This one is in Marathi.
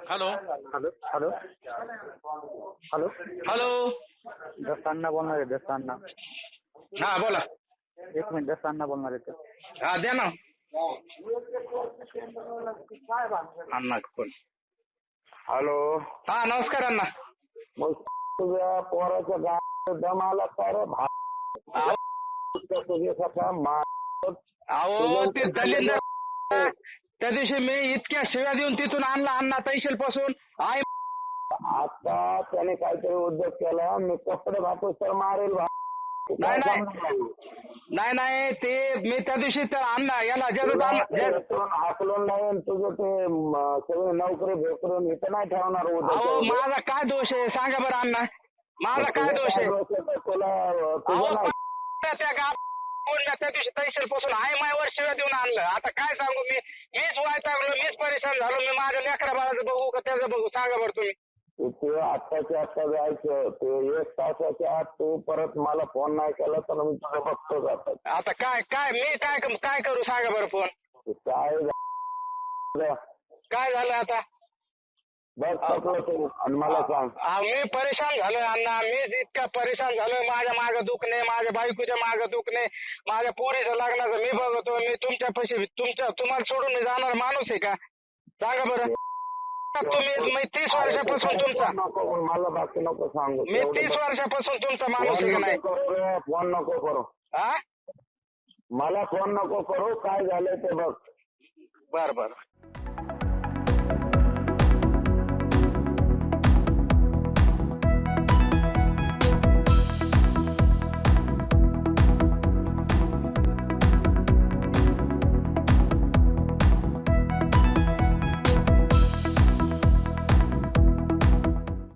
Hello hello hello hello hello. दस्तांना बोलणार आहे दस्तांना. हा बोला. एक मिनिट दस्तांना बोलणार आहे हा द्या ना. अण्णा कोण? हॅलो. हा नमस्कार अण्णा. मग तुझ्या पोराच्या गावात दम आला का रे अहो अहो, ते दलिंदर त्या दिवशी मी इतक्या शिव्या देऊन तिथून आणला अण्णा तैशेल पासून. आई आता त्याने काहीतरी उद्योग केला, मी कपडे घातू तर मारेल. नाही नाही ते मी त्या दिवशी तर अण्णा याला हाकलून नाही तुझं ते सगळे नोकरी भेटून इथं नाही ठेवणार. अहो माझा काय दोष आहे सांगा बरं अण्णा, माझा काय दोष आहे? त्या दिवशी तैशेल पासून आई मायावर शिव्या देऊन आणलं. आता काय सांगू मीच वैतागलो, मीच परेशान झालो. मी माझ्या लेकरा बाळाचं बघू का त्याचं बघू सांगा बरं तुम्ही. ते आत्ताच्या आत्ता जायचं, ते 1 तासाच्या आत तू परत मला फोन नाही केला तर मी तुला बघतो जातात. आता काय मी काय करू सांगा बरं फोन. काय झालं आता बस आणि मला सांग. मी परेशान झालोय अण्णा, मीच इतका परेशान झालोय. माझ्या मागं दुखणे, माझ्या बायकोच्या मागं दुखणे, माझ्या पोरीच्या लग्नाचं मी बघतो. मी तुमच्या पैसे तुम्हाला सोडून मी जाणार माणूस आहे का सांगा बरं. तुम्ही मी 30 वर्षापासून तुमचा मला बाकी नको सांगू. मी 30 वर्षापासून तुमचा माणूस आहे का नाही. फोन नको करू. हा मला फोन नको करू. काय झालंय ते बघ. बर